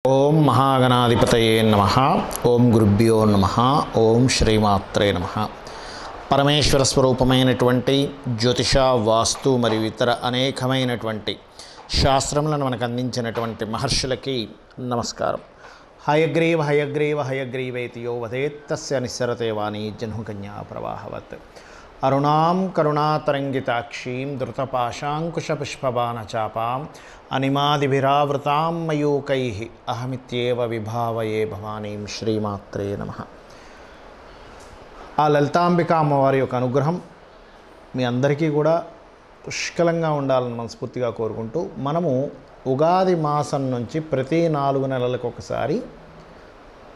ఓం మహాగణాధిపతయే నమః. ఓం గురుభ్యో నమః. ఓం శ్రీమాత్రే నమః. పరమేశ్వర స్వరూపమైనటువంటి జ్యోతిష, వాస్తు మరియు ఇతర అనేకమైనటువంటి శాస్త్రములను మనకు అందించినటువంటి మహర్షులకి నమస్కారం. హయగ్రీవ హయగ్రీవ హయగ్రీవేతి యో వదేత్ తస్య నిస్సరతే వాణి జహ్నుకన్యా ప్రవాహవత్. అరుణాం కరుణాతరంగితాక్షీం ధృతపాశాంకుశపుష్పబాణచాపాం అనిమాదిభిరావృతాం మయూకైః అహమిత్యేవ విభావయే భవానీం. శ్రీమాత్రే నమః. ఆ లలితాంబిక అమ్మవారి యొక్క అనుగ్రహం మీ అందరికీ కూడా పుష్కలంగా ఉండాలని మనస్ఫూర్తిగా కోరుకుంటూ, మనము ఉగాది మాసం నుంచి ప్రతి 4 నెలలకు ఒకసారి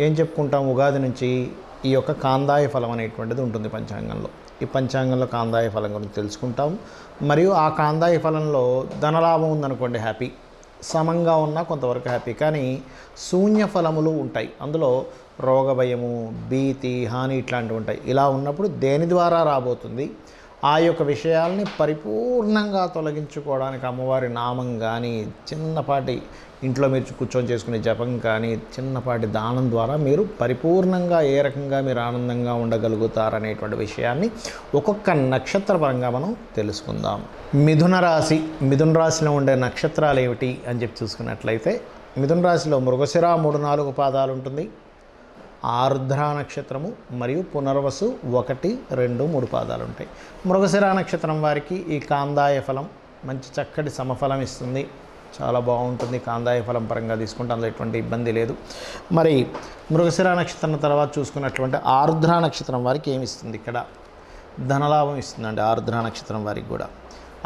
ఏం చెప్పుకుంటాం? ఉగాది నుంచి ఈ యొక్క కాందాయ ఫలం అనేటువంటిది ఉంటుంది పంచాంగంలో. ఈ పంచాంగంలో కాందాయ ఫలం గురించి తెలుసుకుంటాం. మరియు ఆ కాందాయ ఫలంలో ధనలాభం ఉందనుకోండి, హ్యాపీ. సమంగా ఉన్నా కొంతవరకు హ్యాపీ. కానీ శూన్య ఫలములు ఉంటాయి, అందులో రోగ భయము, భీతి, హాని ఇట్లాంటివి ఉంటాయి. ఇలా ఉన్నప్పుడు దేని ద్వారా రాబోతుంది, ఆ యొక్క విషయాల్ని పరిపూర్ణంగా తొలగించుకోవడానికి అమ్మవారి నామం కానీ, చిన్నపాటి ఇంట్లో మీరు కూర్చొని చేసుకునే జపం కానీ, చిన్నపాటి దానం ద్వారా మీరు పరిపూర్ణంగా ఏ రకంగా మీరు ఆనందంగా ఉండగలుగుతారనేటువంటి విషయాన్ని ఒక్కొక్క నక్షత్ర పరంగా మనం తెలుసుకుందాం. మిథున రాశి. మిథున రాశిలో ఉండే నక్షత్రాలు ఏమిటి అని చెప్పి చూసుకున్నట్లయితే, మిథున రాశిలో మృగశిర 3-4 పాదాలు ఉంటుంది. ఆర్ద్ర నక్షత్రము మరియు పునర్వసు 1, 2, 3 పాదాలు ఉంటాయి. మృగశిర నక్షత్రం వారికి ఈ కాందాయ ఫలం మంచి చక్కటి సమఫలం ఇస్తుంది. చాలా బాగుంటుంది. కాందాయ ఫలం పరంగా తీసుకుంటే అందులో ఎటువంటి ఇబ్బంది లేదు. మరి మృగశిర నక్షత్రం తర్వాత చూసుకున్నటువంటి ఆర్ద్ర నక్షత్రం వారికి ఏమి ఇస్తుంది? ఇక్కడ ధనలాభం ఇస్తుందండి ఆర్ద్ర నక్షత్రం వారికి కూడా.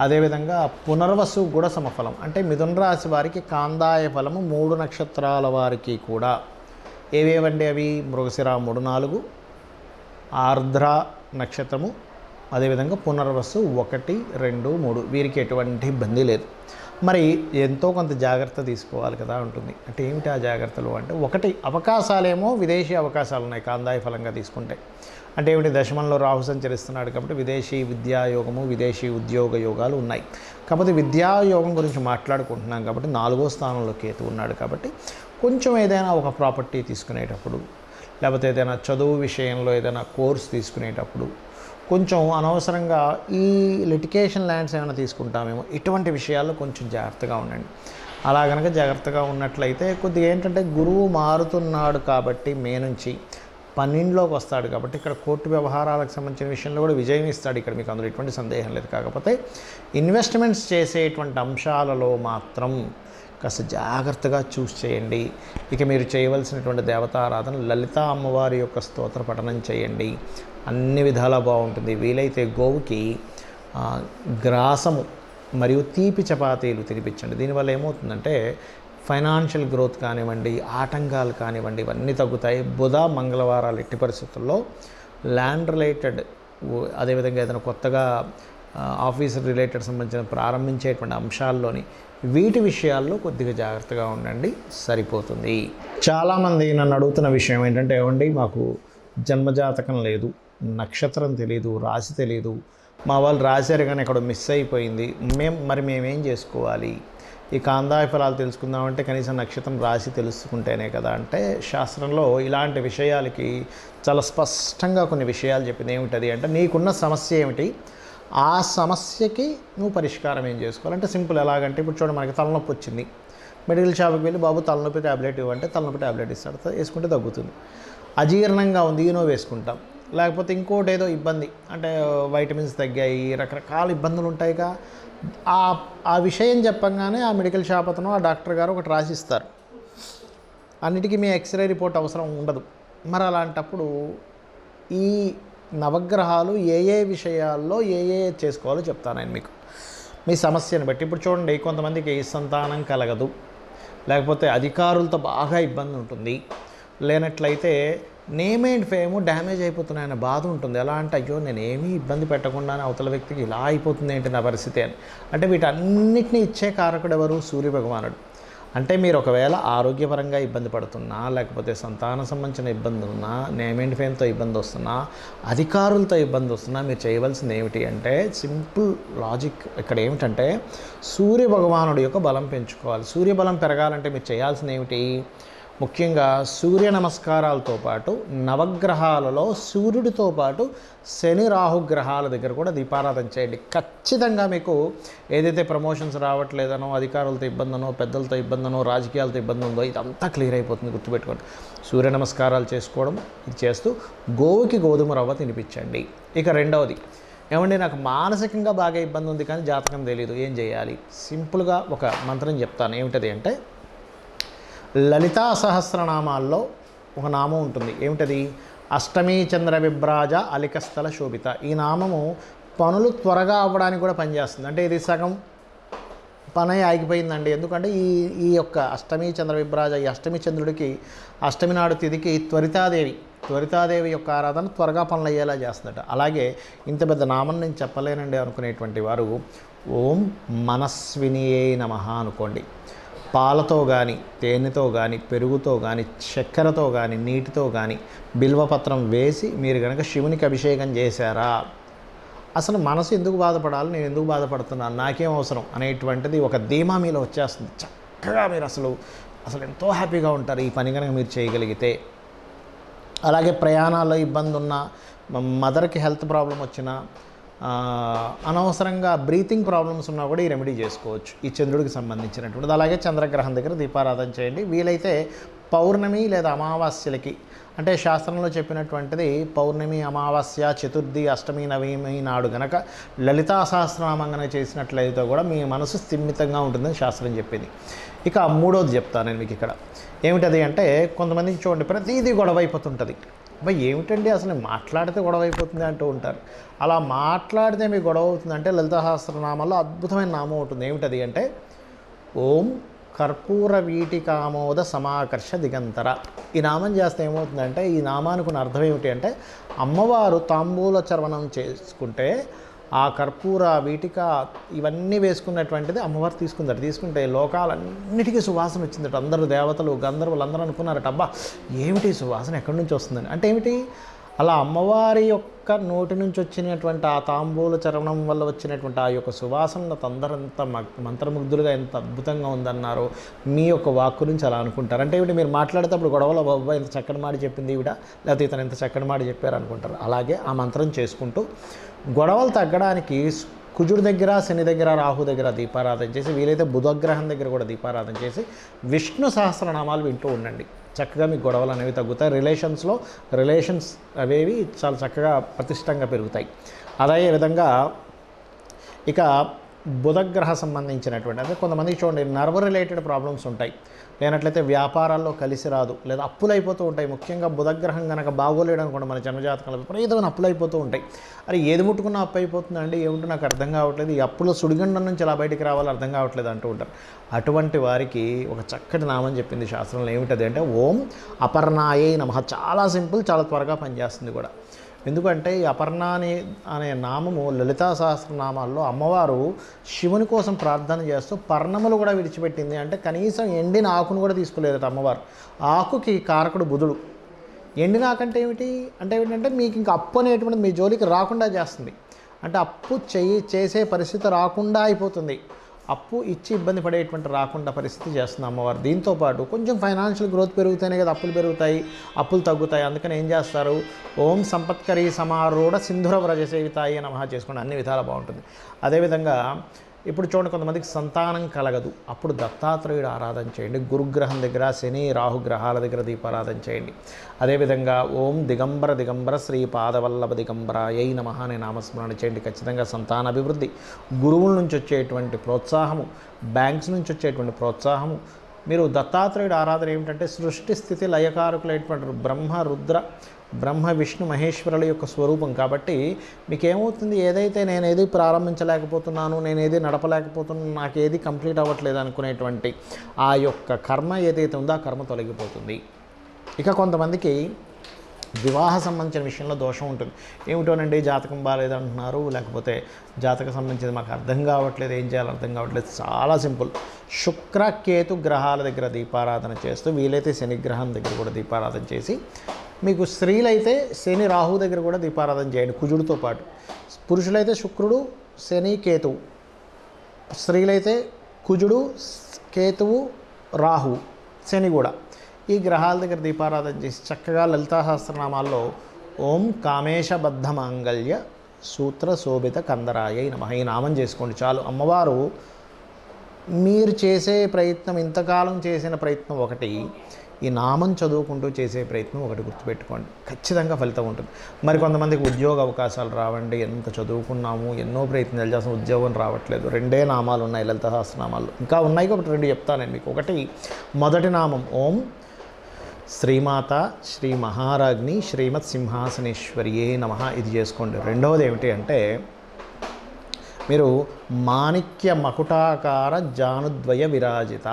అదేవిధంగా పునర్వసు కూడా సమఫలం. అంటే మిథున రాశి వారికి కాందాయ ఫలము 3 నక్షత్రాల వారికి కూడా ఏవేవండి అవి? మృగశిర 3, 4, ఆర్ద్ర నక్షత్రము, అదేవిధంగా పునర్వసు 1, 2, 3 వీరికి ఎటువంటి ఇబ్బంది లేదు. మరి ఎంతో కొంత జాగ్రత్త తీసుకోవాలి కదా ఉంటుంది. అంటే ఏమిటి ఆ జాగ్రత్తలు అంటే, ఒకటి అవకాశాలేమో విదేశీ అవకాశాలు ఉన్నాయి కాందాయ ఫలంగా తీసుకుంటే. అంటే ఏమిటి? దశమంలో రాహు సంచరిస్తున్నాడు కాబట్టి విదేశీ విద్యాయోగము, విదేశీ ఉద్యోగ యోగాలు ఉన్నాయి. కాకపోతే విద్యాయోగం గురించి మాట్లాడుకుంటున్నాం కాబట్టి 4వ స్థానంలో కేతు ఉన్నాడు కాబట్టి కొంచెం ఏదైనా ఒక ప్రాపర్టీ తీసుకునేటప్పుడు, లేకపోతే ఏదైనా చదువు విషయంలో ఏదైనా కోర్స్ తీసుకునేటప్పుడు కొంచెం అనవసరంగా ఈ లిటికేషన్ ల్యాండ్స్ ఏమైనా తీసుకుంటామేమో, ఇటువంటి విషయాల్లో కొంచెం జాగ్రత్తగా ఉండండి. అలా కనుక జాగ్రత్తగా ఉన్నట్లయితే కొద్దిగా ఏంటంటే, గురువు మారుతున్నాడు కాబట్టి మే నుంచి 12లోకి వస్తాడు కాబట్టి ఇక్కడ కోర్టు వ్యవహారాలకు సంబంధించిన విషయంలో కూడా విజయం ఇస్తాడు. ఇక్కడ మీకు అందులో ఎటువంటి సందేహం లేదు. కాకపోతే ఇన్వెస్ట్మెంట్స్ చేసేటువంటి అంశాలలో మాత్రం కాస్త జాగ్రత్తగా చూస్ చేయండి. ఇక మీరు చేయవలసినటువంటి దేవతారాధన లలిత అమ్మవారి యొక్క స్తోత్ర పఠనం చేయండి. అన్ని విధాలా బాగుంటుంది. వీలైతే గోవుకి గ్రాసము మరియు తీపి చపాతీలు తినిపించండి. దీనివల్ల ఏమవుతుందంటే ఫైనాన్షియల్ గ్రోత్ కానివ్వండి, ఆటంకాలు కానివ్వండి, ఇవన్నీ తగ్గుతాయి. బుధ, మంగళవారాలు ఎట్టి పరిస్థితుల్లో ల్యాండ్ రిలేటెడ్, అదేవిధంగా ఏదైనా కొత్తగా ఆఫీస్ రిలేటెడ్ సంబంధించిన ప్రారంభించేటువంటి అంశాల్లోని వీటి విషయాల్లో కొద్దిగా జాగ్రత్తగా ఉండండి, సరిపోతుంది. చాలామంది నన్ను అడుగుతున్న విషయం ఏంటంటే, ఏమండి మాకు జన్మజాతకం లేదు, నక్షత్రం తెలియదు, రాశి తెలియదు, మా వాళ్ళు రాశారు కానీ ఎక్కడ మిస్ అయిపోయింది, మేమేం చేసుకోవాలి? ఈ కాందాయ ఫలాలు తెలుసుకుందామంటే కనీసం నక్షత్రం, రాశి తెలుసుకుంటేనే కదా. అంటే శాస్త్రంలో ఇలాంటి విషయాలకి చాలా స్పష్టంగా కొన్ని విషయాలు చెప్పింది. ఏమిటది అంటే, నీకున్న సమస్య ఏమిటి, ఆ సమస్యకి నువ్వు పరిష్కారం ఏం చేసుకోవాలంటే సింపుల్. ఎలాగంటే ఇప్పుడు చూడండి, మనకి తలనొప్పి వచ్చింది, మెడికల్ షాప్కి వెళ్ళి బాబు తలనొప్పి ట్యాబ్లెట్ ఇవ్వంటే తలనొప్పి ట్యాబ్లెట్ ఇస్తాడు, వేసుకుంటే తగ్గుతుంది. అజీర్ణంగా ఉంది, ఈనో వేసుకుంటాం. లేకపోతే ఇంకోటి ఏదో ఇబ్బంది అంటే వైటమిన్స్ తగ్గాయి, రకరకాల ఇబ్బందులు ఉంటాయిగా. ఆ విషయం చెప్పంగానే ఆ మెడికల్ షాప్ అతను, ఆ డాక్టర్ గారు ఒకటి రాసిస్తారు. అన్నిటికీ మీ ఎక్స్రే రిపోర్ట్ అవసరం ఉండదు. మరి అలాంటప్పుడు ఈ నవగ్రహాలు ఏ విషయాల్లో ఏ చేసుకోవాలో చెప్తాను నేను మీకు, మీ సమస్యను బట్టి. ఇప్పుడు చూడండి, కొంతమందికి సంతానం కలగదు, లేకపోతే అధికారులతో బాగా ఇబ్బంది ఉంటుంది, లేనట్లయితే నేమ్ అండ్ ఫేమ్ డ్యామేజ్ అయిపోతున్నాయన్న బాధ ఉంటుంది. ఎలా అంటే, అయ్యో నేను ఏమీ ఇబ్బంది పెట్టకుండానే అవతల వ్యక్తికి ఇలా అయిపోతుంది ఏంటి నా పరిస్థితి అని. అంటే వీటన్నిటిని ఇచ్చే కారకుడు ఎవరు? సూర్య భగవానుడు. అంటే మీరు ఒకవేళ ఆరోగ్యపరంగా ఇబ్బంది పడుతున్నా, లేకపోతే సంతాన సంబంధించిన ఇబ్బంది ఉన్నా, నేమ్ అండ్ ఫేమ్తో ఇబ్బంది వస్తున్నా, అధికారులతో ఇబ్బంది వస్తున్నా, మీరు చేయవలసింది ఏమిటి అంటే సింపుల్ లాజిక్ ఇక్కడ ఏమిటంటే, సూర్య భగవానుడి యొక్క బలం పెంచుకోవాలి. సూర్య బలం పెరగాలంటే మీరు చేయాల్సింది ఏమిటి? ముఖ్యంగా సూర్య నమస్కారాలతో పాటు నవగ్రహాలలో సూర్యుడితో పాటు శని రాహుగ్రహాల దగ్గర కూడా దీపారాధన చేయండి. ఖచ్చితంగా మీకు ఏదైతే ప్రమోషన్స్ రావట్లేదనో, అధికారులతో ఇబ్బందనో, పెద్దలతో ఇబ్బందనో, రాజకీయాలతో ఇబ్బంది ఉందో ఇదంతా క్లియర్ అయిపోతుంది. గుర్తుపెట్టుకోండి. సూర్య నమస్కారాలు చేసుకోవడం ఇది చేస్తూ గోవుకి గోధుమ రవ్వ తినిపించండి. ఇక రెండవది, ఏమండి నాకు మానసికంగా బాగా ఇబ్బంది ఉంది కానీ జాతకం తెలియదు, ఏం చేయాలి? సింపుల్గా ఒక మంత్రం చెప్తాను. ఏమిటది అంటే లలితా సహస్రనామాల్లో ఒక నామం ఉంటుంది. ఏమిటది? అష్టమీ చంద్ర విభ్రాజ అలికస్థల శోభిత. ఈ నామము పనులు త్వరగా అవ్వడానికి కూడా పనిచేస్తుంది. అంటే ఇది సగం పని ఆగిపోయిందండి. ఎందుకంటే ఈ యొక్క అష్టమీ చంద్ర విభ్రాజ, ఈ అష్టమి చంద్రుడికి అష్టమి నాడు తిథికి త్వరితాదేవి యొక్క ఆరాధన త్వరగా పనులు అయ్యేలా చేస్తుందట. అలాగే ఇంత పెద్ద నామం నేను చెప్పలేనండి అనుకునేటువంటి వారు ఓం మనస్వినియే నమః అనుకోండి. పాలతో కానీ, తేనెతో కానీ, పెరుగుతో కానీ, చక్కెరతో కానీ, నీటితో కానీ బిల్వపత్రం వేసి మీరు కనుక శివునికి అభిషేకం చేశారా, అసలు మనసు ఎందుకు బాధపడాలి, నేను ఎందుకు బాధపడుతున్నాను, నాకేం అవసరం అనేటువంటిది ఒక ధీమా మీలో వచ్చేస్తుంది. చక్కగా మీరు అసలు ఎంతో హ్యాపీగా ఉంటారు ఈ పని కనుక మీరు చేయగలిగితే. అలాగే ప్రయాణాల్లో ఇబ్బంది ఉన్న, మదర్కి హెల్త్ ప్రాబ్లం వచ్చినా, అనవసరంగా బ్రీతింగ్ ప్రాబ్లమ్స్ ఉన్నా కూడా ఈ రెమెడీ చేసుకోవచ్చు, ఈ చంద్రుడికి సంబంధించినటువంటిది. అలాగే చంద్రగ్రహం దగ్గర దీపారాధన చేయండి. వీలైతే పౌర్ణమి లేదా అమావాస్యలకి, అంటే శాస్త్రంలో చెప్పినటువంటిది పౌర్ణమి, అమావాస్య, చతుర్థి, అష్టమి, నవమి నాడు గనక లలితా సహస్రనామం కనుక చేసినట్లయితే కూడా మీ మనసు స్థిమితంగా ఉంటుందని శాస్త్రం చెప్పింది. ఇక మూడోది చెప్తాను నేను మీకు ఇక్కడ. ఏమిటది అంటే కొంతమందికి చూడండి ప్రతిదీ గొడవ అయిపోతుంటుంది. అబ్బాయి ఏమిటండి అసలు మాట్లాడితే గొడవ అయిపోతుంది అంటూ ఉంటారు. అలా మాట్లాడితే మీకు గొడవ అవుతుందంటే లలితా సహస్రనామాల్లో అద్భుతమైన నామం ఉంటుంది. ఏమిటది అంటే ఓం కర్పూర వీటికామోద సమాకర్ష దిగంతర. ఈ నామం చేస్తే ఏమవుతుందంటే, ఈ నామానికి ఉన్న అర్థం ఏమిటి అంటే అమ్మవారు తాంబూల చర్వణం చేసుకుంటే ఆ కర్పూర వీటిక ఇవన్నీ వేసుకున్నటువంటిది అమ్మవారు తీసుకుంటే లోకాలన్నిటికీ సువాసన వచ్చిందట. అందరూ దేవతలు, గంధర్వులు అందరూ అనుకున్నారట, అబ్బా ఏమిటి సువాసన ఎక్కడి నుంచి వస్తుందని. అంటే ఏమిటి, అలా అమ్మవారి యొక్క నోటి నుంచి వచ్చినటువంటి ఆ తాంబూల చరణం వల్ల వచ్చినటువంటి ఆ యొక్క సువాసన అందరంత మంత్రముగ్ధులుగా ఎంత అద్భుతంగా ఉందన్నారో మీ యొక్క వాక్కు నుంచి అలా అనుకుంటారు. అంటే ఏమిటి, మీరు మాట్లాడేటప్పుడు గొడవలో బాబా ఎంత చక్కని మాట చెప్పింది ఈవిడ, లేకపోతే ఇతను ఎంత చక్కని మాట చెప్పారు అనుకుంటారు. అలాగే ఆ మంత్రం చేసుకుంటూ గొడవలు తగ్గడానికి కుజుడి దగ్గర, శని దగ్గర, రాహు దగ్గర దీపారాధన చేసి, వీలైతే బుధగ్రహం దగ్గర కూడా దీపారాధన చేసి విష్ణు సహస్రనామాలు వింటూ ఉండండి. చక్కగా మీ గొడవలు అనేవి తగ్గుతాయి. రిలేషన్స్ అవేవి చాలా చక్కగా ప్రతిష్టంగా పెరుగుతాయి. అదే విధంగా ఇక బుధగ్రహ సంబంధించినటువంటి, అంటే కొంతమందికి చూడండి నర్వ్ రిలేటెడ్ ప్రాబ్లమ్స్ ఉంటాయి, లేనట్లయితే వ్యాపారాల్లో కలిసి రాదు, లేదా అప్పులు అయిపోతూ ఉంటాయి. ముఖ్యంగా బుధగ్రహం కనుక బాగోలేడు అనుకోండి, మన జన్మజాతకంలో విపరీతమైన అప్పులు అయిపోతూ ఉంటాయి. అది ఏది ముట్టుకున్నా అప్పు అయిపోతుందండి, ఏమిటో నాకు అర్థం కావట్లేదు, ఈ అప్పుల సుడిగండం నుంచి ఎలా బయటికి రావాలో అర్థం కావట్లేదు అంటూ ఉంటారు. అటువంటి వారికి ఒక చక్కటి నామం చెప్పింది శాస్త్రంలో. ఏమిటది అంటే ఓం అపర్ణాయే నమః. చాలా సింపుల్, చాలా త్వరగా పనిచేస్తుంది కూడా. ఎందుకంటే ఈ అపర్ణాని అనే నామము లలితా సహస్రనామాల్లో అమ్మవారు శివుని కోసం ప్రార్థన చేస్తూ పర్ణములు కూడా విడిచిపెట్టింది. అంటే కనీసం ఎండిన ఆకును కూడా తీసుకోలేదట అమ్మవారు. ఆకుకి కారకుడు బుధుడు. ఎండిన ఆకంటే ఏమిటి అంటే ఏమిటంటే మీకు ఇంకా అప్పు అనేటువంటిది మీ జోలికి రాకుండా చేస్తుంది. అంటే అప్పు చేసే పరిస్థితి రాకుండా అయిపోతుంది. అప్పు ఇచ్చి ఇబ్బంది పడేటువంటి రాకుండా పరిస్థితి చేస్తుంది అమ్మవారు. దీంతోపాటు కొంచెం ఫైనాన్షియల్ గ్రోత్ పెరుగుతాయి కదా, అప్పులు పెరుగుతాయి, అప్పులు తగ్గుతాయి. అందుకని ఏం చేస్తారు, ఓం సంపత్కరీ సమారూఢ సింధుర వ్రజ సేవితాయి నమః చేసుకోండి, అన్ని విధాలా బాగుంటుంది. అదేవిధంగా ఇప్పుడు చూడండి కొంతమందికి సంతానం కలగదు, అప్పుడు దత్తాత్రేయుడు ఆరాధన చేయండి. గురుగ్రహం దగ్గర, శని రాహు గ్రహాల దగ్గర దీపారాధన చేయండి. అదేవిధంగా ఓం దిగంబర శ్రీ పాదవల్లభ దిగంబరాయై నమః అనే నామస్మరణ చేయండి. ఖచ్చితంగా సంతాన అభివృద్ధి, గురువుల నుంచి వచ్చేటువంటి ప్రోత్సాహము, బ్యాంక్స్ నుంచి వచ్చేటువంటి ప్రోత్సాహము. మీరు దత్తాత్రేయుడు ఆరాధన ఏమిటంటే సృష్టి స్థితి లయకారకులైనటువంటి బ్రహ్మ విష్ణు మహేశ్వరుల యొక్క స్వరూపం. కాబట్టి మీకేమవుతుంది, ఏదైతే నేనేది ప్రారంభించలేకపోతున్నాను, నేనేది నడపలేకపోతున్నాను, నాకేది కంప్లీట్ అవ్వట్లేదు అనుకునేటువంటి ఆ యొక్క కర్మ ఏదైతే ఉందో ఆ కర్మ తొలగిపోతుంది. ఇక కొంతమందికి వివాహ సంబంధించిన విషయంలో దోషం ఉంటుంది. ఏమిటోనండి జాతకం బాగాలేదంటున్నారు, లేకపోతే జాతకం సంబంధించింది మాకు అర్థం కావట్లేదు, ఏం చేయాలో అర్థం కావట్లేదు. చాలా సింపుల్, శుక్ర కేతు గ్రహాల దగ్గర దీపారాధన చేస్తూ, వీలైతే శనిగ్రహం దగ్గర కూడా దీపారాధన చేసి, మీకు స్త్రీలైతే శని రాహు దగ్గర కూడా దీపారాధన చేయండి కుజుడితో పాటు. పురుషులైతే శుక్రుడు, శని, కేతువు. స్త్రీలైతే కుజుడు, కేతువు, రాహు, శని కూడా. ఈ గ్రహాల దగ్గర దీపారాధన చేసి చక్కగా లలితా సహస్రనామాల్లో ఓం కామేశబద్ధ మాంగళ్య సూత్ర శోభిత కందరాయ నమః ఈ నామం చేసుకోండి చాలు. అమ్మవారు మీరు చేసే ప్రయత్నం, ఇంతకాలం చేసిన ప్రయత్నం ఒకటి, ఈ నామం చదువుకుంటూ చేసే ప్రయత్నం ఒకటి గుర్తుపెట్టుకోండి, ఖచ్చితంగా ఫలితం ఉంటుంది. మరి కొంతమందికి ఉద్యోగ అవకాశాలు రావండి, ఎంత చదువుకున్నాము, ఎన్నో ప్రయత్నాలు చేసిన ఉద్యోగం రావట్లేదు. 2 నామాలు ఉన్నాయి లలిత సహస్రనామాలు, ఇంకా ఉన్నాయి కాబట్టి 2 చెప్తాను నేను మీకు. ఒకటి మొదటి నామం ఓం శ్రీమాత శ్రీ మహారాజ్ని శ్రీమత్ సింహాసనేశ్వర్యే నమః, ఇది చేసుకోండి. రెండవది ఏమిటి అంటే మీరు మాణిక్య మకుటాకార జానుద్వయ విరాజిత,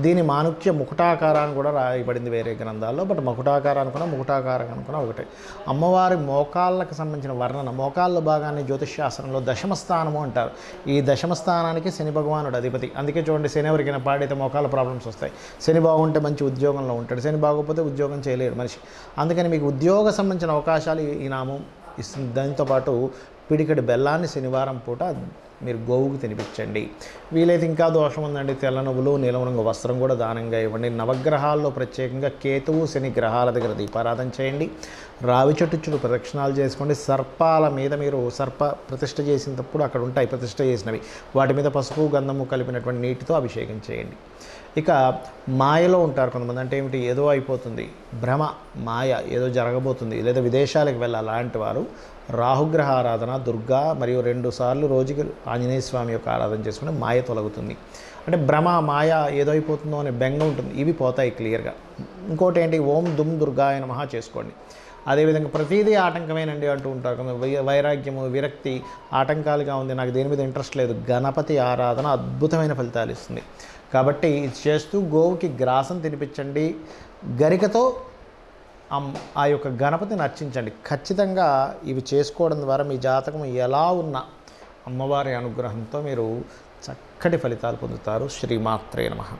దీని మాణిక్య ముకుటాకారాన్ని కూడా రాయబడింది వేరే గ్రంథాల్లో, బట్ మకుటాకారం అనుకున్నా ఒకటే. అమ్మవారి మోకాళ్ళకు సంబంధించిన వర్ణన, మోకాళ్ళ భాగాన్ని జ్యోతిష్శాస్త్రంలో దశమస్థానము అంటారు. ఈ దశమస్థానానికి శని భగవానుడు అధిపతి. అందుకే చూడండి, శని ఎవరికైనా పాడైతే మోకాళ్ళ ప్రాబ్లమ్స్ వస్తాయి. శని బాగుంటే మంచి ఉద్యోగంలో ఉంటాడు, శని బాగోకపోతే ఉద్యోగం చేయలేడు మనిషి. అందుకని మీకు ఉద్యోగ సంబంధించిన అవకాశాలు ఈ నామం ఇస్తుంది. దాంతోపాటు పిడికడి బెల్లాన్ని శనివారం పూట మీరు గోవుకు తినిపించండి. వీలైతే ఇంకా దోషం ఉందండి, తెల్ల నువ్వులు నీలం రంగు వస్త్రం కూడా దానంగా ఇవ్వండి. నవగ్రహాల్లో ప్రత్యేకంగా కేతువు శని గ్రహాల దగ్గర దీపారాధన చేయండి. రావి చెట్టు చుట్టూ ప్రదక్షిణాలు చేసుకోండి. సర్పాల మీద మీరు సర్ప ప్రతిష్ఠ చేసినప్పుడు అక్కడ ఉంటాయి ప్రతిష్ఠ చేసినవి, వాటి మీద పసుపు గంధము కలిపినటువంటి నీటితో అభిషేకం చేయండి. ఇక మాయలో ఉంటారు కొంతమంది, అంటే ఏమిటి, ఏదో అయిపోతుంది, భ్రమ, మాయ, ఏదో జరగబోతుంది, లేదా విదేశాలకు వెళ్ళాలి, అలాంటి వారు రాహుగ్రహ ఆరాధన, దుర్గా మరియు 2 సార్లు రోజుకి ఆంజనేయ స్వామి యొక్క ఆరాధన చేసుకుంటే మాయ తొలగుతుంది. అంటే భ్రమ, మాయ, ఏదో అయిపోతుందో అనే బెంగ ఉంటుంది, ఇవి పోతాయి క్లియర్గా. ఇంకోటి ఏంటి, ఓం దుమ్ దుర్గాయ నమః చేసుకోండి. అదేవిధంగా ప్రతిదీ ఆటంకమేనండి అంటూ ఉంటారు, వైరాగ్యము, విరక్తి ఆటంకాలుగా ఉంది, నాకు దేని మీద ఇంట్రెస్ట్ లేదు, గణపతి ఆరాధన అద్భుతమైన ఫలితాలు ఇస్తుంది. కాబట్టి ఇది చేస్తూ గోవుకి గ్రాసం తినిపించండి, గరికతో ఆ యొక్క గణపతిని అర్చించండి. ఖచ్చితంగా ఇవి చేసుకోవడం ద్వారా మీ జాతకం ఎలా ఉన్నా అమ్మవారి అనుగ్రహంతో మీరు చక్కటి ఫలితాలు పొందుతారు. శ్రీమాత్రే నమః.